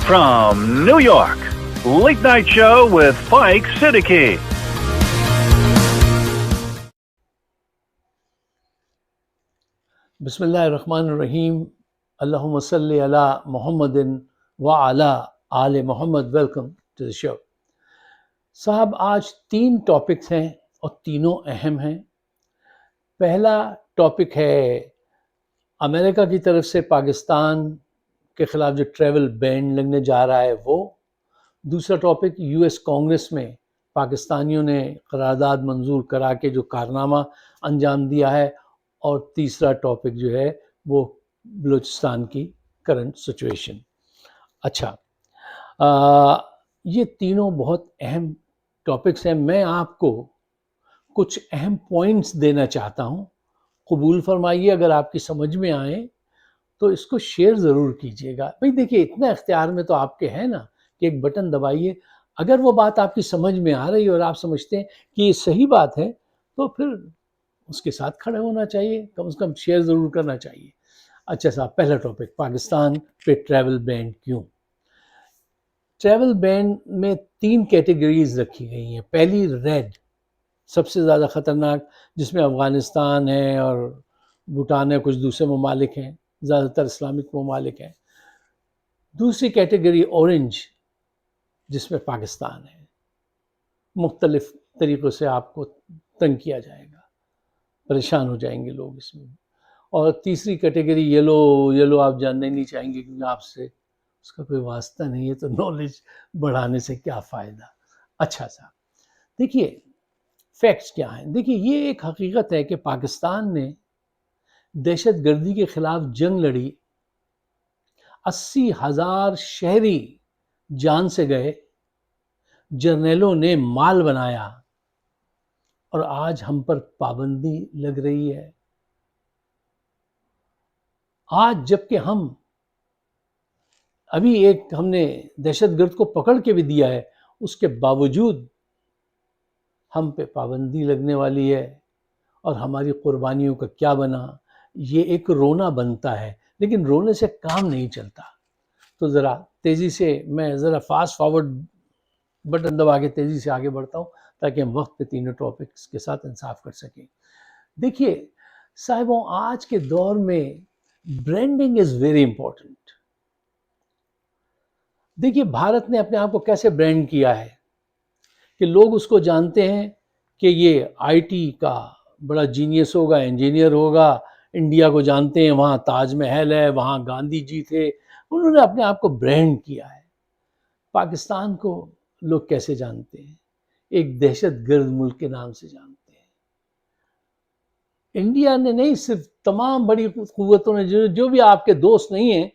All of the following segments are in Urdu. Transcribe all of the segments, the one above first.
from New York, Late Night Show with Spike Siddiqui. Bismillahirrahmanirrahim. Allahumma salli ala Muhammadin wa ala آل Muhammad. Welcome to the show. صاحب آج 3 ٹاپکس ہیں اور تینوں اہم ہیں. پہلا ٹاپک ہے امریکہ کی طرف سے پاکستان کے خلاف جو ٹریول بین لگنے جا رہا ہے وہ. دوسرا ٹاپک یو ایس کانگریس میں پاکستانیوں نے قرارداد منظور کرا کے جو کارنامہ انجام دیا ہے. اور تیسرا ٹاپک جو ہے وہ بلوچستان کی کرنٹ سچویشن. اچھا، یہ تینوں بہت اہم ٹاپکس ہیں. میں آپ کو کچھ اہم پوائنٹس دینا چاہتا ہوں. قبول فرمائیے، اگر آپ کی سمجھ میں آئیں تو اس کو شیئر ضرور کیجیے گا. بھئی دیکھیے، اتنا اختیار میں تو آپ کے ہے نا کہ ایک بٹن دبائیے. اگر وہ بات آپ کی سمجھ میں آ رہی ہے اور آپ سمجھتے ہیں کہ یہ صحیح بات ہے تو پھر اس کے ساتھ کھڑے ہونا چاہیے، کم از کم شیئر ضرور کرنا چاہیے. اچھا صاحب، پہلا ٹاپک پاکستان پہ ٹریول بین کیوں. ٹریول بین میں 3 کیٹیگریز رکھی گئی ہیں. پہلی ریڈ، سب سے زیادہ خطرناک، جس میں افغانستان ہے اور بھوٹان ہے، کچھ دوسرے ممالک ہیں، زیادہ تر اسلامک ممالک ہیں. دوسری کیٹیگری اورنج، جس میں پاکستان ہے. مختلف طریقوں سے آپ کو تنگ کیا جائے گا، پریشان ہو جائیں گے لوگ اس میں. اور تیسری کیٹیگری یلو آپ جاننا ہی نہیں چاہیں گے کیونکہ آپ سے اس کا کوئی واسطہ نہیں ہے، تو نالج بڑھانے سے کیا فائدہ. اچھا صاحب، دیکھیے فیکٹس کیا ہیں. دیکھیے، یہ ایک حقیقت ہے کہ پاکستان نے دہشت گردی کے خلاف جنگ لڑی. 80,000 شہری جان سے گئے، جرنیلوں نے مال بنایا، اور آج ہم پر پابندی لگ رہی ہے. آج جبکہ ہم نے دہشت گرد کو پکڑ کے بھی دیا ہے، اس کے باوجود ہم پہ پابندی لگنے والی ہے. اور ہماری قربانیوں کا کیا بنا، یہ ایک رونا بنتا ہے. لیکن رونے سے کام نہیں چلتا. تو ذرا تیزی سے میں فاسٹ فارورڈ بٹن دبا کے تیزی سے آگے بڑھتا ہوں تاکہ ہم وقت پہ تینوں ٹاپکس کے ساتھ انصاف کر سکیں. دیکھیے صاحبوں، آج کے دور میں برانڈنگ از ویری امپورٹنٹ. دیکھیے بھارت نے اپنے آپ کو کیسے برانڈ کیا ہے کہ لوگ اس کو جانتے ہیں کہ یہ آئی ٹی کا بڑا جینیس ہوگا، انجینئر ہوگا. انڈیا کو جانتے ہیں، وہاں تاج محل ہے، وہاں گاندھی جی تھے. انہوں نے اپنے آپ کو برانڈ کیا ہے. پاکستان کو لوگ کیسے جانتے ہیں؟ ایک دہشت گرد ملک کے نام سے جانتے ہیں. انڈیا نے نہیں، صرف تمام بڑی قوتوں نے جو بھی آپ کے دوست نہیں ہیں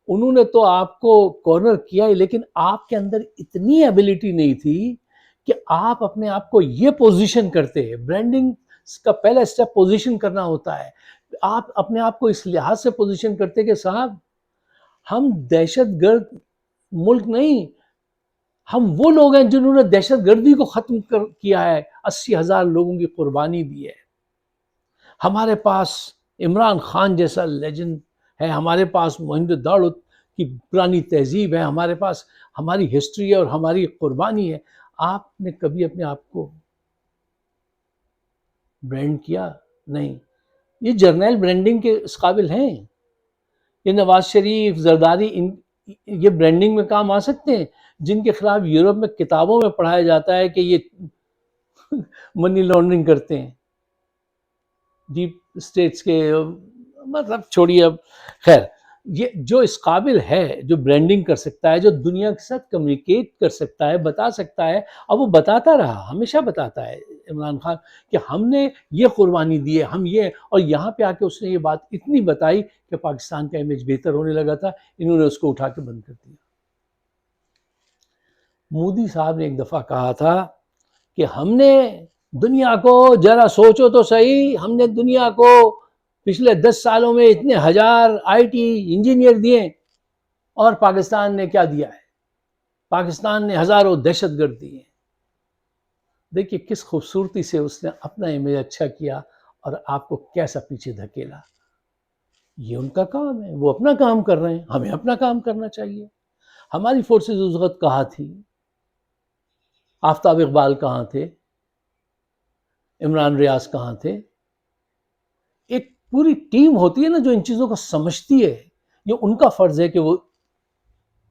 انہوں نے تو آپ کو کارنر کیا ہی، لیکن آپ کے اندر اتنی ایبیلٹی نہیں تھی کہ آپ اپنے آپ کو یہ پوزیشن کرتے ہیں. برانڈنگ کا پہلا اسٹیپ پوزیشن کرنا ہوتا ہے. آپ اپنے آپ کو اس لحاظ سے پوزیشن کرتے کہ صاحب ہم دہشت گرد ملک نہیں، ہم وہ لوگ ہیں جنہوں نے دہشت گردی کو ختم کیا ہے، 80,000 لوگوں کی قربانی دی ہے. ہمارے پاس عمران خان جیسا لیجنڈ ہے، ہمارے پاس موہنجو داڑو کی پرانی تہذیب ہے، ہمارے پاس ہماری ہسٹری ہے اور ہماری قربانی ہے. آپ نے کبھی اپنے آپ کو برانڈ کیا؟ نہیں. یہ جرنیل برانڈنگ کے اس قابل ہیں. یہ نواز شریف، زرداری، یہ برانڈنگ میں کام آ سکتے ہیں، جن کے خلاف یورپ میں کتابوں میں پڑھایا جاتا ہے کہ یہ منی لانڈرنگ کرتے ہیں. ڈیپ اسٹیٹس کے مطلب چھوڑیے. اب خیر، یہ جو اس قابل ہے، جو برانڈنگ کر سکتا ہے، جو دنیا کے ساتھ کمیونیکیٹ کر سکتا ہے، بتا سکتا ہے. اور وہ بتاتا رہا، ہمیشہ بتاتا ہے عمران خان کہ ہم نے یہ قربانی دی ہے، ہم یہ. اور یہاں پہ آ کے اس نے یہ بات اتنی بتائی کہ پاکستان کا امیج بہتر ہونے لگا تھا. انہوں نے اس کو اٹھا کے بند کر دیا. مودی صاحب نے ایک دفعہ کہا تھا کہ ہم نے دنیا کو، ذرا سوچو تو صحیح، ہم نے دنیا کو پچھلے 10 سالوں میں اتنے 1000 آئی ٹی انجینئر دیے، اور پاکستان نے کیا دیا ہے؟ پاکستان نے ہزاروں دہشت گرد دیے. دیکھیے کس خوبصورتی سے اس نے اپنا امیج اچھا کیا اور آپ کو کیسا پیچھے دھکیلا. یہ ان کا کام ہے، وہ اپنا کام کر رہے ہیں، ہمیں اپنا کام کرنا چاہیے. ہماری فورسز اس وقت کہاں تھی؟ آفتاب اقبال کہاں تھے؟ عمران ریاض کہاں تھے؟ ایک پوری ٹیم ہوتی ہے نا جو ان چیزوں کو سمجھتی ہے، یہ ان کا فرض ہے کہ وہ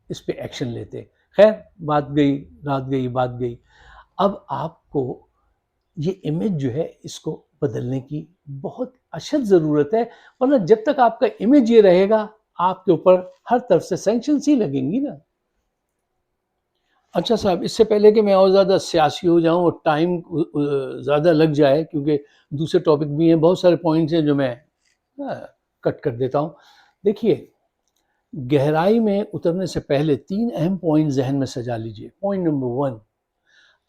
اس پہ ایکشن لیتے. خیر بات گئی، رات گئی، بات گئی. اب آپ کو یہ امیج جو ہے اس کو بدلنے کی بہت اشد ضرورت ہے، ورنہ جب تک آپ کا امیج یہ رہے گا آپ کے اوپر ہر طرف سے سینکشنز ہی لگیں گی نا. اچھا صاحب، اس سے پہلے کہ میں اور زیادہ سیاسی ہو جاؤں اور ٹائم زیادہ لگ جائے، کیونکہ دوسرے ٹاپک بھی ہیں، بہت سارے پوائنٹس ہیں جو میں کٹ کر دیتا ہوں. دیکھیے، گہرائی میں اترنے سے پہلے 3 اہم پوائنٹ ذہن میں سجا لیجئے. پوائنٹ نمبر 1،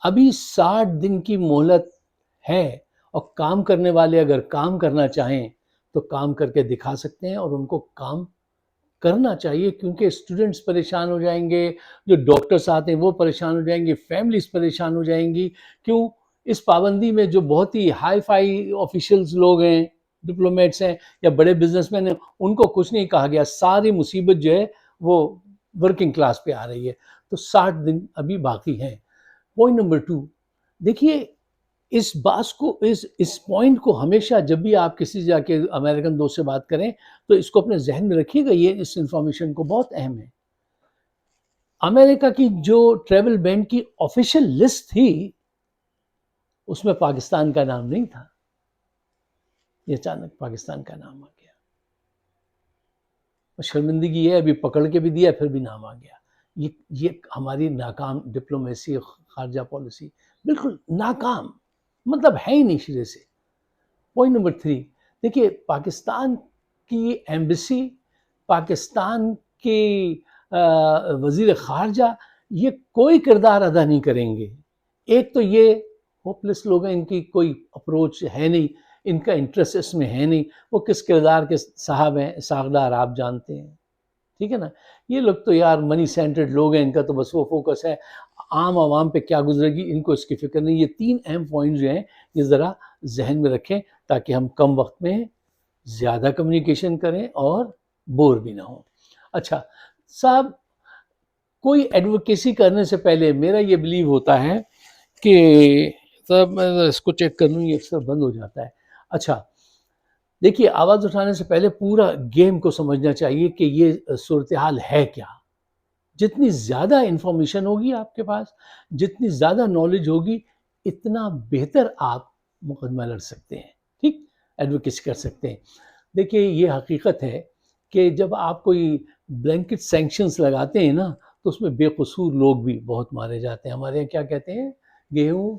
ابھی 60 دن کی مہلت ہے، اور کام کرنے والے اگر کام کرنا چاہیں تو کام کر کے دکھا سکتے ہیں، اور ان کو کام کرنا چاہیے، کیونکہ اسٹوڈنٹس پریشان ہو جائیں گے، جو ڈاکٹرس آتے ہیں وہ پریشان ہو جائیں گے، فیملیز پریشان ہو جائیں گی. کیوں؟ اس پابندی میں جو بہت ہی ہائی فائی آفیشلز لوگ ہیں، ڈپلومیٹس ہیں یا بڑے بزنس مین ہیں، ان کو کچھ نہیں کہا گیا. ساری مصیبت جو ہے وہ ورکنگ کلاس پہ آ رہی ہے. تو 60 دن ابھی باقی ہیں. پوائنٹ نمبر 2، دیکھیے اس بات کو، اس پوائنٹ کو ہمیشہ جب بھی آپ کسی جا کے امریکن دوست سے بات کریں تو اس کو اپنے ذہن میں رکھیے گا، یہ اس انفارمیشن کو بہت اہم ہے. امریکہ کی جو ٹریول بین کی آفیشیل لسٹ تھی اس میں پاکستان کا نام نہیں تھا. یہ اچانک پاکستان کا نام آ گیا. شرمندگی ہے، ابھی پکڑ کے بھی دیا پھر بھی نام آ گیا. یہ ہماری ناکام ڈپلومیسی، خارجہ پالیسی بالکل ناکام، مطلب ہے ہی نہیں سرے سے. پوائنٹ نمبر 3، دیکھیے پاکستان کی ایمبیسی، پاکستان کے وزیر خارجہ یہ کوئی کردار ادا نہیں کریں گے. ایک تو یہ ہوپلیس لوگ ہیں، ان کی کوئی اپروچ ہے نہیں، ان کا انٹرسٹ اس میں ہے نہیں. وہ کس کردار کے صاحب ہیں، ساغدار آپ جانتے ہیں، ٹھیک ہے نا. یہ لوگ تو یار منی سینٹرڈ لوگ ہیں، ان کا تو بس وہ فوکس ہے عام عوام پہ کیا گزرے گی، ان کو اس کی فکر نہیں. یہ 3 اہم پوائنٹ جو ہیں یہ ذرا ذہن میں رکھیں تاکہ ہم کم وقت میں زیادہ کمیونیکیشن کریں اور بور بھی نہ ہوں. اچھا صاحب، کوئی ایڈوکیسی کرنے سے پہلے میرا یہ بلیو ہوتا ہے کہ صاحب میں اس کو چیک کر لوں، یہ اکثر بند ہو جاتا ہے. اچھا دیکھیے، آواز اٹھانے سے پہلے پورا گیم کو سمجھنا چاہیے کہ یہ صورتحال ہے کیا. جتنی زیادہ انفارمیشن ہوگی آپ کے پاس، جتنی زیادہ نالج ہوگی، اتنا بہتر آپ مقدمہ لڑ سکتے ہیں، ٹھیک، ایڈوکیسی کر سکتے ہیں. دیکھیے یہ حقیقت ہے کہ جب آپ کوئی بلینکٹ سینکشنز لگاتے ہیں نا تو اس میں بے قصور لوگ بھی بہت مارے جاتے ہیں. ہمارے یہاں کیا کہتے ہیں، گیہوں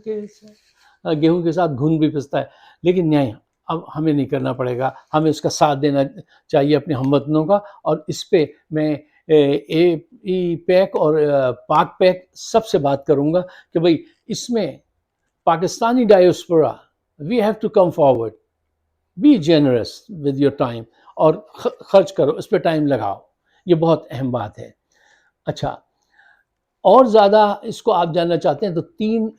کے ساتھ گھن بھی پستا ہے. لیکن نہیں، اب ہمیں نہیں کرنا پڑے گا، ہمیں اس کا ساتھ دینا چاہیے اپنے ہم وطنوں کا. اور اس پہ میں ای پیک اور پاک پیک سب سے بات کروں گا کہ بھئی اس میں Pakistani diaspora, we have to come forward, be generous with your time, اور خرچ کرو، اس پہ ٹائم لگاؤ. یہ بہت اہم بات ہے. اچھا، اور زیادہ اس کو آپ جاننا چاہتے ہیں تو 3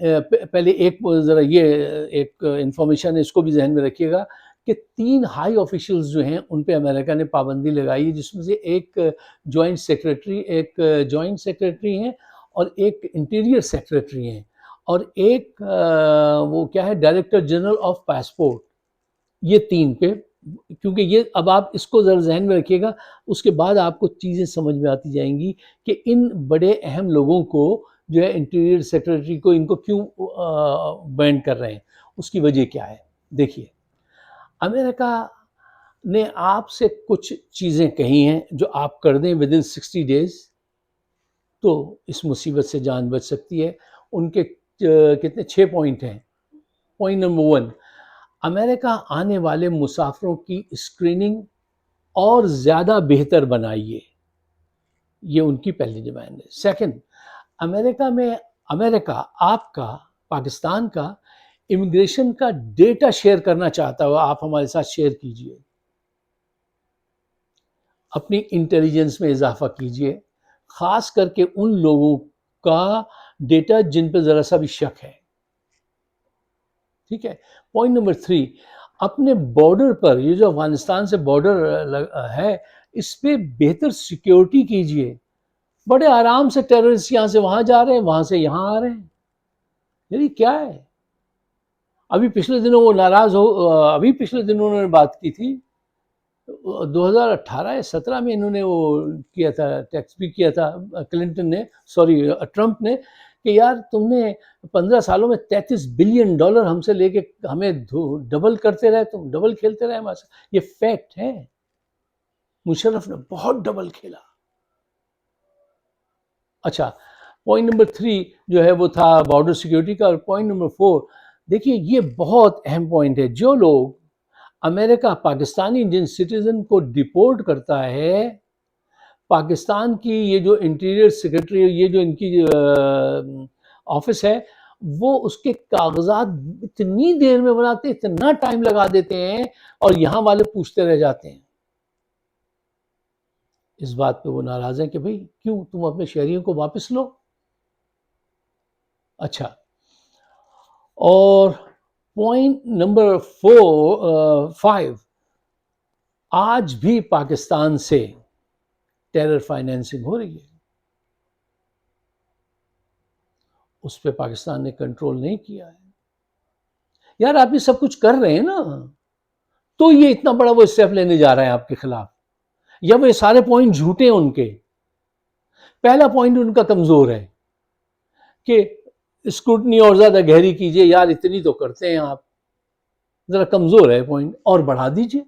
پہلے ایک ذرا یہ ایک انفارمیشن ہے، اس کو بھی ذہن میں رکھیے گا کہ 3 ہائی آفیشلز جو ہیں ان پہ امریکہ نے پابندی لگائی ہے، جس میں سے ایک جوائنٹ سیکریٹری ہیں، اور ایک انٹیریئر سیکریٹری ہیں، اور ایک وہ کیا ہے، ڈائریکٹر جنرل آف پاسپورٹ. یہ 3 پہ، کیونکہ یہ اب آپ اس کو ذرا ذہن میں رکھیے گا، اس کے بعد آپ کو چیزیں سمجھ میں آتی جائیں گی کہ ان بڑے اہم لوگوں کو جو ہے انٹیریئر سیکریٹری کو ان کو کیوں بینڈ کر رہے ہیں، اس کی وجہ کیا ہے. دیکھیے امریکہ نے آپ سے کچھ چیزیں کہی ہیں جو آپ کر دیں ودن 60 days تو اس مصیبت سے جان بچ سکتی ہے. ان کے کتنے 6 پوائنٹ ہیں. پوائنٹ نمبر 1، امریکہ آنے والے مسافروں کی اسکریننگ اور زیادہ بہتر بنائیے. یہ ان کی پہلی ڈیمانڈ ہے. سیکنڈ، امریکہ آپ کا، پاکستان کا امیگریشن کا ڈیٹا شیئر کرنا چاہتا ہو، آپ ہمارے ساتھ شیئر کیجئے، اپنی انٹیلیجنس میں اضافہ کیجئے، خاص کر کے ان لوگوں کا ڈیٹا جن پہ ذرا سا بھی شک ہے. ٹھیک ہے. پوائنٹ نمبر 3، اپنے بارڈر پر، یہ جو افغانستان سے بارڈر ہے، اس پہ بہتر سیکیورٹی کیجئے. بڑے آرام سے ٹیررسٹ یہاں سے وہاں جا رہے ہیں، وہاں سے یہاں آ رہے ہیں. یعنی کیا ہے؟ ابھی پچھلے دنوں وہ ناراض ابھی پچھلے دنوں انہوں نے بات کی تھی 2018 یا 17 میں انہوں نے وہ کیا تھا، ٹیکس بھی کیا تھا کلنٹن نے، سوری ٹرمپ نے، کہ یار تم نے 15 سالوں میں $33 بلین ہم سے لے کے ہمیں ڈبل کرتے رہے، تم ڈبل کھیلتے رہے ہمارے ساتھ. یہ فیکٹ ہے. مشرف نے بہت ڈبل کھیلا. اچھا، پوائنٹ نمبر 3 جو ہے وہ تھا بارڈر سیکیورٹی کا. اور پوائنٹ نمبر 4 دیکھیے یہ بہت اہم پوائنٹ ہے. جو لوگ امریکہ پاکستانی جن سٹیزن کو ڈیپورٹ کرتا ہے، پاکستان کی یہ جو انٹیریئر سیکرٹری، یہ جو ان کی آفس ہے، وہ اس کے کاغذات اتنی دیر میں بناتے ہیں، اتنا ٹائم لگا دیتے ہیں، اور یہاں والے پوچھتے رہ جاتے ہیں. اس بات پہ وہ ناراض ہیں کہ بھئی کیوں تم اپنے شہریوں کو واپس لو. اچھا، اور پوائنٹ نمبر 5 آج بھی پاکستان سے ٹیرر فائنینسنگ ہو رہی ہے. اس پہ پاکستان نے کنٹرول نہیں کیا ہے. یار آپ یہ سب کچھ کر رہے ہیں نا، تو یہ اتنا بڑا وہ اسٹیپ لینے جا رہے ہیں آپ کے خلاف، یا وہ سارے پوائنٹ جھوٹے ہیں ان کے. پہلا پوائنٹ ان کا کمزور ہے کہ اسکروٹنی اور زیادہ گہری کیجئے. یار اتنی تو کرتے ہیں آپ، ذرا کمزور ہے پوائنٹ، اور بڑھا دیجئے.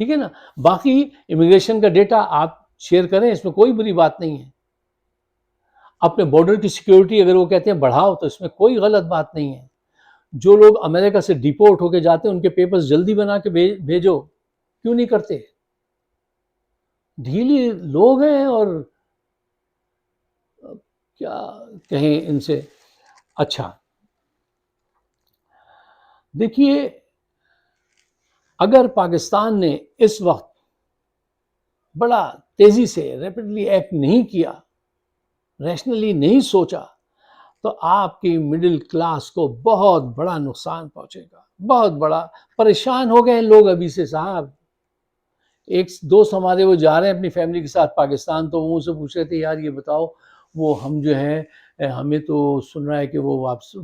ٹھیک ہے نا. باقی امیگریشن کا ڈیٹا آپ شیئر کریں، اس میں کوئی بری بات نہیں ہے. اپنے بارڈر کی سیکیورٹی اگر وہ کہتے ہیں بڑھاؤ، تو اس میں کوئی غلط بات نہیں ہے. جو لوگ امریکہ سے ڈیپورٹ ہو کے جاتے ہیں ان کے پیپرز جلدی بنا کے بھیجو. کیوں نہیں کرتے؟ ڈھیلی لوگ ہیں اور کیا کہیں ان سے. اچھا دیکھیے، اگر پاکستان نے اس وقت بڑا تیزی سے ریپڈلی ایکٹ نہیں کیا، ریشنلی نہیں سوچا، تو آپ کی مڈل کلاس کو بہت بڑا نقصان پہنچے گا، بہت بڑا. پریشان ہو گئے ہیں لوگ ابھی سے صاحب. ایک دوست ہمارے وہ جا رہے ہیں اپنی فیملی کے ساتھ پاکستان، تو وہ ان سے پوچھ رہے تھے یار یہ بتاؤ، وہ ہم جو ہے ہمیں تو سن رہا ہے کہ وہ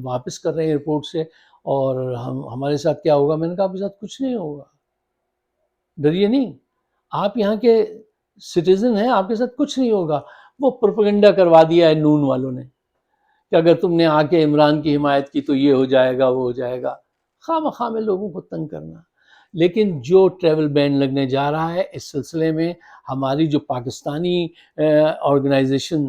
واپس کر رہے ہیں ایئرپورٹ سے، اور ہمارے ساتھ کیا ہوگا؟ میں نے کہا آپ کے ساتھ کچھ نہیں ہوگا، ڈریے نہیں. آپ یہاں کے سٹیزن ہیں، آپ کے ساتھ کچھ نہیں ہوگا. وہ پروپیگنڈا کروا دیا ہے نون والوں نے کہ اگر تم نے آ کے عمران کی حمایت کی تو یہ ہو جائے گا، وہ ہو جائے گا. خواہ مخواہ میں لوگوں کو تنگ کرنا. لیکن جو ٹریول بین لگنے جا رہا ہے اس سلسلے میں، ہماری جو پاکستانی آرگنائزیشن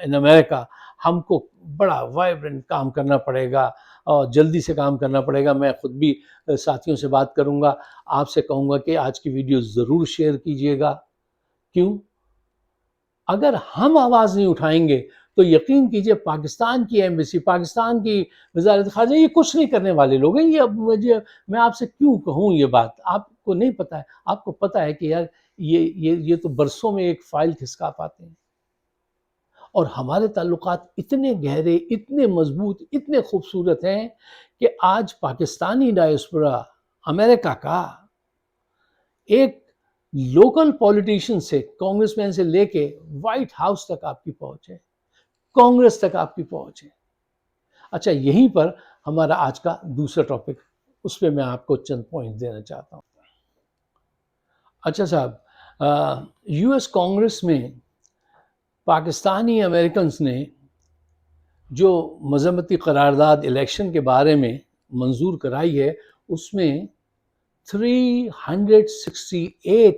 ان امریکہ، ہم کو بڑا وائبرنٹ کام کرنا پڑے گا، اور جلدی سے کام کرنا پڑے گا. میں خود بھی ساتھیوں سے بات کروں گا، آپ سے کہوں گا کہ آج کی ویڈیو ضرور شیئر کیجیے گا. کیوں؟ اگر ہم آواز نہیں اٹھائیں گے تو یقین کیجئے پاکستان کی ایمبیسی، پاکستان کی وزارت خارجہ، یہ کچھ نہیں کرنے والے لوگ ہیں. یہ اب میں آپ سے کیوں کہوں یہ بات؟ آپ کو نہیں پتا ہے. آپ کو پتا ہے کہ یار یہ تو برسوں میں ایک فائل کھسکا پاتے ہیں. اور ہمارے تعلقات اتنے گہرے، اتنے مضبوط، اتنے خوبصورت ہیں کہ آج پاکستانی ڈائسپورا امریکہ کا ایک لوکل پولیٹیشین سے، کانگریس مین سے لے کے وائٹ ہاؤس تک آپ کی پہنچ ہے، کانگریس تک آپ کی پہنچ ہے. اچھا، یہیں پر ہمارا آج کا دوسرا ٹاپک، اس پہ میں آپ کو چند پوائنٹ دینا چاہتا ہوں. اچھا صاحب، یو ایس کانگریس میں پاکستانی امریکنز نے جو مذمتی قرارداد الیکشن کے بارے میں منظور کرائی ہے، اس میں 368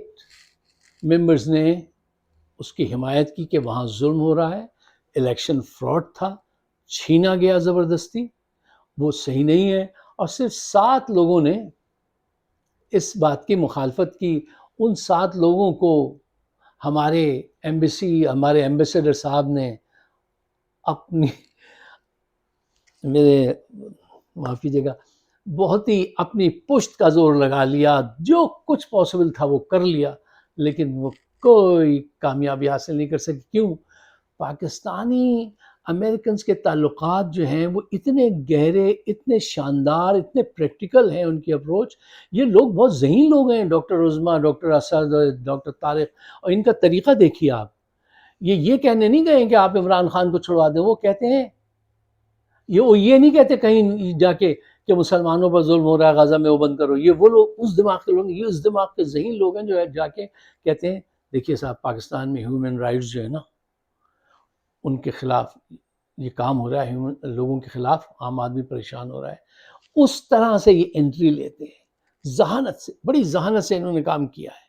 ممبرز نے اس کی حمایت کی کہ وہاں ظلم ہو رہا ہے، الیکشن فراڈ تھا، چھینا گیا زبردستی، وہ صحیح نہیں ہے. اور صرف 7 لوگوں نے اس بات کی مخالفت کی. ان 7 لوگوں کو ہمارے ہمارے ایمبیسیڈر صاحب نے اپنی، میرے معاف کیجیے گا، بہت ہی اپنی پشت کا زور لگا لیا، جو کچھ پاسبل تھا وہ کر لیا، لیکن وہ کوئی کامیابی حاصل نہیں کر سکی. کیوں؟ پاکستانی امریکنز کے تعلقات جو ہیں وہ اتنے گہرے، اتنے شاندار، اتنے پریکٹیکل ہیں ان کی اپروچ. یہ لوگ بہت ذہین لوگ ہیں، doctor Uzma, doctor Asad, doctor Tariq, اور ان کا طریقہ دیکھیے آپ. یہ کہنے نہیں گئے کہ آپ عمران خان کو چھڑوا دیں، وہ کہتے ہیں یہ نہیں کہتے کہیں جا کے کہ مسلمانوں پر ظلم ہو رہا ہے غزہ میں، وہ بند کرو. یہ وہ لوگ اس دماغ کے لوگ، یہ اس دماغ کے ذہین لوگ ہیں جو جا کے کہتے ہیں دیکھیے صاحب پاکستان میں ہیومن رائٹس جو ہے نا ان کے خلاف یہ کام ہو رہا ہے، لوگوں کے خلاف عام آدمی پریشان ہو رہا ہے. اس طرح سے یہ انٹری لیتے ہیں، ذہانت سے، بڑی ذہانت سے انہوں نے کام کیا ہے،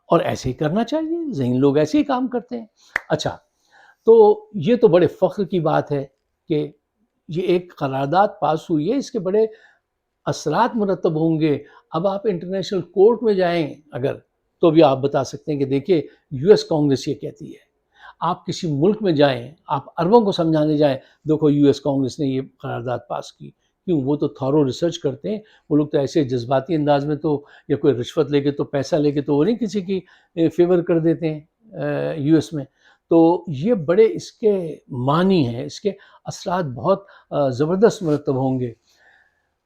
اور ایسے ہی کرنا چاہیے، ذہین لوگ ایسے ہی کام کرتے ہیں. اچھا، تو یہ تو بڑے فخر کی بات ہے کہ یہ ایک قرارداد پاس ہوئی ہے، اس کے بڑے اثرات مرتب ہوں گے. اب آپ انٹرنیشنل کورٹ میں جائیں اگر، تو بھی آپ بتا سکتے ہیں کہ دیکھیے یو ایس کانگریس یہ کہتی ہے. آپ کسی ملک میں جائیں، آپ عربوں کو سمجھانے جائیں، دیکھو یو ایس کانگریس نے یہ قرارداد پاس کی. کیوں؟ وہ تو تھورو ریسرچ کرتے ہیں. وہ لوگ تو ایسے جذباتی انداز میں تو، یا کوئی رشوت لے کے تو، پیسہ لے کے تو وہ نہیں کسی کی فیور کر دیتے ہیں یو ایس میں. تو یہ بڑے اس کے معنی ہیں، اس کے اثرات بہت زبردست مرتب ہوں گے.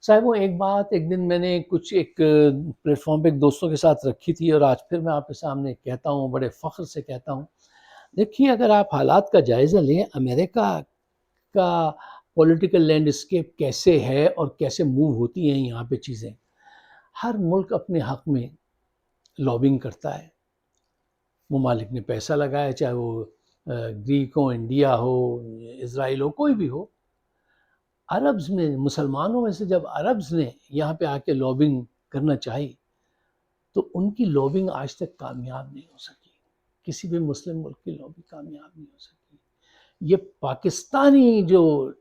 صاحبوں ایک بات ایک دن میں نے کچھ ایک پلیٹ فارم پہ ایک دوستوں کے ساتھ رکھی تھی، اور آج پھر میں آپ کے سامنے کہتا ہوں، بڑے فخر سے کہتا ہوں. دیکھیے اگر آپ حالات کا جائزہ لیں، امریکہ کا پولیٹیکل لینڈسکیپ کیسے ہے اور کیسے موو ہوتی ہیں یہاں پہ چیزیں. ہر ملک اپنے حق میں لابنگ کرتا ہے، ممالک نے پیسہ لگایا، چاہے وہ گریک ہو، انڈیا ہو، اسرائیل ہو، کوئی بھی ہو. عربز میں، مسلمانوں میں سے جب عربز نے یہاں پہ آ کے لابنگ کرنا چاہی تو ان کی لابنگ آج تک کامیاب نہیں ہو سکی. کسی بھی مسلم ملک کی لابنگ کامیاب نہیں ہو سکی. یہ پاکستانی جو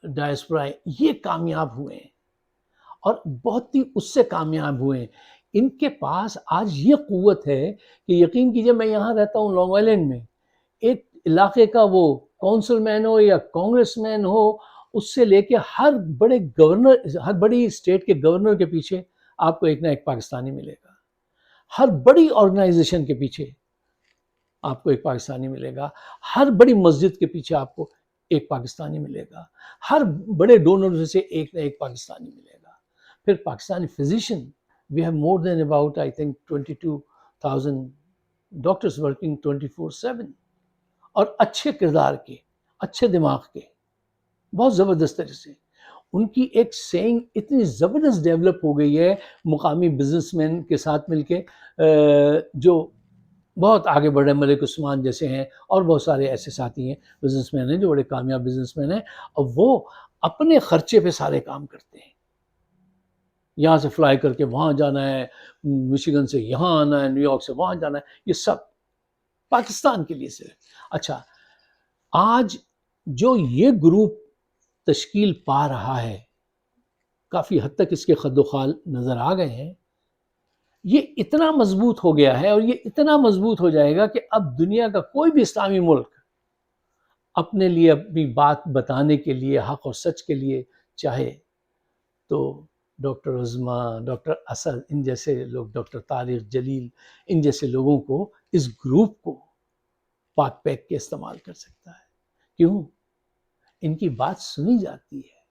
ڈائسپورا ہے یہ کامیاب ہوئے ہیں، اور بہت ہی اس سے کامیاب ہوئے ہیں. ان کے پاس آج یہ قوت ہے کہ یقین کیجئے میں یہاں رہتا ہوں لانگ آئلینڈ میں، ایک علاقے کا وہ کونسل مین ہو یا کانگریس مین ہو، اس سے لے کے ہر بڑے گورنر، ہر بڑی اسٹیٹ کے گورنر کے پیچھے آپ کو ایک نہ ایک پاکستانی ملے گا. ہر بڑی آرگنائزیشن کے پیچھے آپ کو ایک پاکستانی ملے گا. ہر بڑی مسجد کے پیچھے آپ کو ایک پاکستانی ملے گا. ہر بڑے ڈونر سے ایک نہ ایک پاکستانی ملے گا. پھر Pakistani physician, we have more than about I think 22,000 doctors working 24/7، اور اچھے کردار کے، اچھے دماغ کے، بہت زبردست طرح سے. ان کی ایک سینگ اتنی زبردست ڈیولپ ہو گئی ہے مقامی بزنس مین کے ساتھ مل کے، جو بہت آگے بڑھے، ملک عثمان جیسے ہیں، اور بہت سارے ایسے ساتھی ہیں بزنس مین ہیں جو بڑے کامیاب بزنس مین ہیں، اور وہ اپنے خرچے پہ سارے کام کرتے ہیں. یہاں سے فلائی کر کے وہاں جانا ہے، مشیگن سے یہاں آنا ہے، نیو یارک سے وہاں جانا ہے، یہ سب پاکستان کے لیے صرف. اچھا، آج جو یہ گروپ تشکیل پا رہا ہے، کافی حد تک اس کے خد و خال نظر آ گئے ہیں. یہ اتنا مضبوط ہو گیا ہے، اور یہ اتنا مضبوط ہو جائے گا کہ اب دنیا کا کوئی بھی اسلامی ملک اپنے لیے اپنی بات بتانے کے لیے، حق اور سچ کے لیے چاہے تو ڈاکٹر عظمیٰ، ڈاکٹر اسد، ان جیسے لوگ، ڈاکٹر طارق جلیل، ان جیسے لوگوں کو، اس گروپ کو پاک پیک کے استعمال کر سکتا ہے. کیوں؟ ان کی بات سنی جاتی ہے،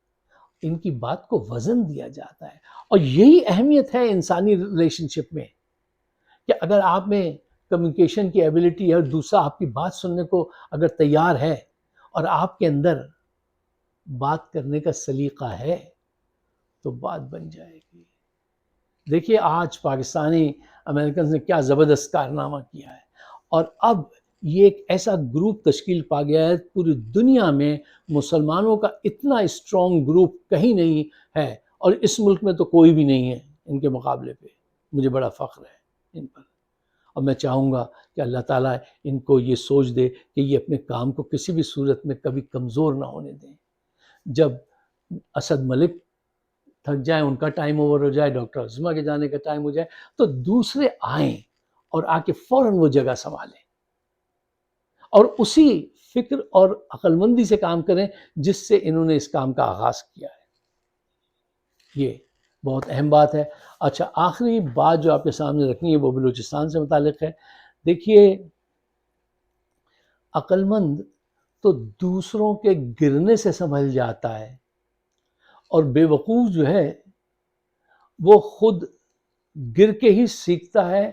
ان کی بات کو وزن دیا جاتا ہے. اور یہی اہمیت ہے انسانی ریلیشن شپ میں، کہ اگر آپ میں کمیونیکیشن کی ایبلٹی ہے، اور دوسرا آپ کی بات سننے کو اگر تیار ہے، اور آپ کے اندر بات کرنے کا سلیقہ ہے، تو بات بن جائے گی. دیکھیے آج پاکستانی امریکنز نے کیا زبردست کارنامہ کیا ہے، اور اب یہ ایک ایسا گروپ تشکیل پا گیا ہے پوری دنیا میں. مسلمانوں کا اتنا اسٹرانگ گروپ کہیں نہیں ہے، اور اس ملک میں تو کوئی بھی نہیں ہے ان کے مقابلے پہ. مجھے بڑا فخر ہے ان پر، اور میں چاہوں گا کہ اللہ تعالیٰ ان کو یہ سوچ دے کہ یہ اپنے کام کو کسی بھی صورت میں کبھی کمزور نہ ہونے دیں. جب اسد ملک تھک جائیں، ان کا ٹائم اوور ہو جائے، ڈاکٹر عظمیٰ کے جانے کا ٹائم ہو جائے، تو دوسرے آئیں اور آ کے فوراً وہ جگہ سنبھالیں، اور اسی فکر اور عقل مندی سے کام کریں جس سے انہوں نے اس کام کا آغاز کیا ہے. یہ بہت اہم بات ہے. اچھا، آخری بات جو آپ کے سامنے رکھنی ہے وہ بلوچستان سے متعلق ہے. دیکھیے عقل مند تو دوسروں کے گرنے سے سنبھل جاتا ہے، اور بے وقوف جو ہے وہ خود گر کے ہی سیکھتا ہے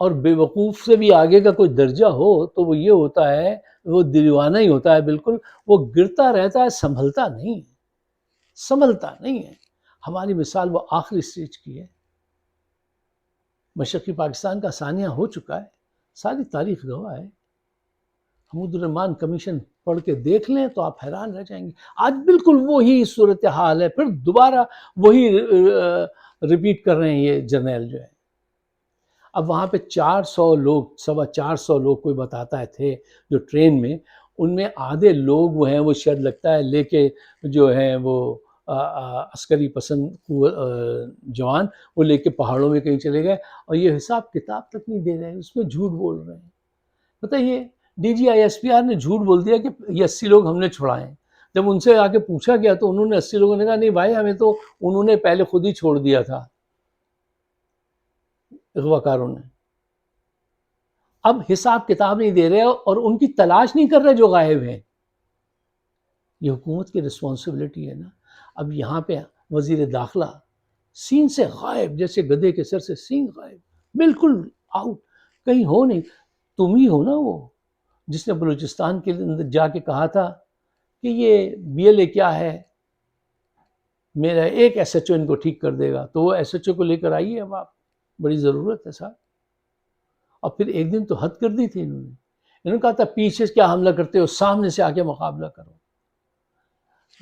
اور بے وقوف سے بھی آگے کا کوئی درجہ ہو تو وہ یہ ہوتا ہے، وہ دیوانہ ہی ہوتا ہے بالکل، وہ گرتا رہتا ہے، سنبھلتا نہیں ہے۔ ہماری مثال وہ آخری سٹیج کی ہے۔ مشرقی پاکستان کا سانحہ ہو چکا ہے، ساری تاریخ گواہ ہے۔ حمود الرحمان کمیشن پڑھ کے دیکھ لیں تو آپ حیران رہ جائیں گے۔ آج بالکل وہی صورتحال ہے، پھر دوبارہ وہی ریپیٹ کر رہے ہیں یہ جرنیل جو ہے۔ اب وہاں پہ 400 لوگ، 450 لوگ کوئی بتاتا ہے تھے جو ٹرین میں، ان میں آدھے لوگ وہ ہیں، وہ شاید لگتا ہے لے کے جو ہیں وہ عسکری پسند جوان، وہ لے کے پہاڑوں میں کہیں چلے گئے، اور یہ حساب کتاب تک نہیں دے رہے ہیں، اس میں جھوٹ بول رہے ہیں۔ پتہ یہ D G I S P R نے جھوٹ بول دیا کہ یہ 80 لوگ ہم نے چھڑائے ہیں۔ جب ان سے آ کے پوچھا گیا تو انہوں نے 80 لوگوں نے کہا نہیں بھائی، ہمیں تو انہوں نے پہلے خود ہی چھوڑ دیا تھا، اغوا کاروں نے۔ اب حساب کتاب نہیں دے رہے اور ان کی تلاش نہیں کر رہے جو غائب ہیں۔ یہ حکومت کی رسپانسبلٹی ہے نا۔ اب یہاں پہ وزیر داخلہ سین سے غائب، جیسے گدھے کے سر سے سین غائب، بالکل آؤٹ، کہیں ہو نہیں۔ تم ہی ہو نا وہ جس نے بلوچستان کے اندر جا کے کہا تھا کہ یہ بی ایل اے کیا ہے، میرا ایک ایس ایچ او ان کو ٹھیک کر دے گا۔ تو وہ ایس ایچ او کو لے کر آئیے، اب آپ، بڑی ضرورت ہے صاحب۔ اور پھر ایک دن تو حد کر دی تھی انہوں نے کہا تھا پیچھے سے کیا حملہ کرتے ہو، سامنے سے آ کے مقابلہ کرو۔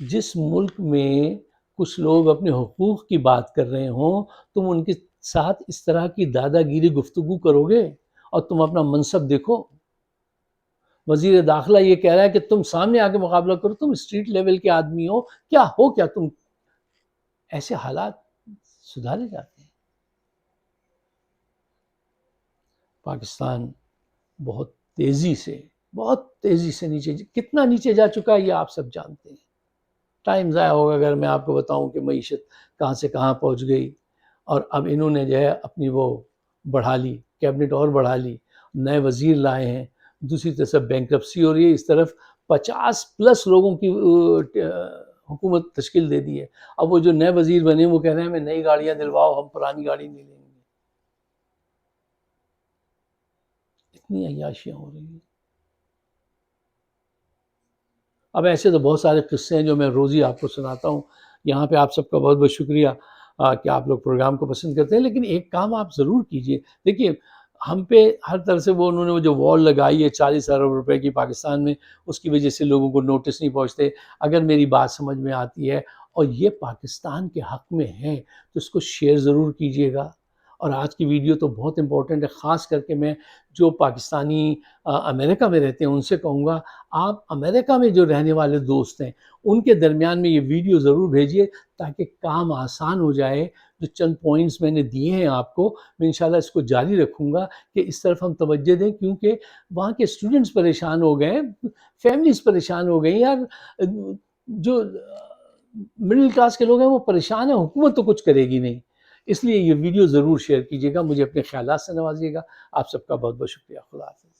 جس ملک میں کچھ لوگ اپنے حقوق کی بات کر رہے ہوں، تم ان کے ساتھ اس طرح کی دادا گیری گفتگو کرو گے اور تم اپنا منصب دیکھو۔ وزیر داخلہ یہ کہہ رہا ہے کہ تم سامنے آ کے مقابلہ کرو، تم اسٹریٹ لیول کے آدمی ہو، کیا تم؟ ایسے حالات سدھارے جاتے ہیں۔ پاکستان بہت تیزی سے نیچے، کتنا نیچے جا چکا ہے یہ آپ سب جانتے ہیں۔ ٹائم ضائع ہوگا اگر میں آپ کو بتاؤں کہ معیشت کہاں سے کہاں پہنچ گئی، اور اب انہوں نے جو ہے اپنی وہ بڑھا لی، کیبنٹ اور بڑھا لی، نئے وزیر لائے ہیں، دوسری طرف بینکرپسی ہو رہی ہے، اس طرف 50+ لوگوں کی حکومت تشکیل دے دی ہے۔ اب وہ جو نئے وزیر بنے وہ کہہ رہے ہیں ہمیں نئی گاڑیاں دلواؤ، ہم پرانی گاڑی نہیں لیں گے۔ اتنی عیاشیاں ہو رہی ہیں۔ اب ایسے تو بہت سارے قصے ہیں جو میں روزی آپ کو سناتا ہوں۔ یہاں پہ آپ سب کا بہت بہت شکریہ کہ آپ لوگ پروگرام کو پسند کرتے ہیں، لیکن ایک کام آپ ضرور کیجئے۔ دیکھیے ہم پہ ہر طرح سے وہ انہوں نے وہ جو وال لگائی ہے 40 ارب روپے کی پاکستان میں، اس کی وجہ سے لوگوں کو نوٹس نہیں پہنچتے۔ اگر میری بات سمجھ میں آتی ہے اور یہ پاکستان کے حق میں ہے تو اس کو شیئر ضرور کیجئے گا۔ اور آج کی ویڈیو تو بہت امپورٹنٹ ہے، خاص کر کے میں جو پاکستانی امریکہ میں رہتے ہیں ان سے کہوں گا، آپ امریکہ میں جو رہنے والے دوست ہیں ان کے درمیان میں یہ ویڈیو ضرور بھیجیے تاکہ کام آسان ہو جائے۔ جو چند پوائنٹس میں نے دیے ہیں آپ کو، میں انشاءاللہ اس کو جاری رکھوں گا کہ اس طرف ہم توجہ دیں، کیونکہ وہاں کے اسٹوڈنٹس پریشان ہو گئے، فیملیز پریشان ہو گئی یار، جو مڈل کلاس کے لوگ ہیں وہ پریشان ہیں، حکومت تو کچھ کرے گی نہیں۔ اس لیے یہ ویڈیو ضرور شیئر کیجیے گا، مجھے اپنے خیالات سے نوازیے گا۔ آپ سب کا بہت بہت شکریہ۔ خدا حافظ۔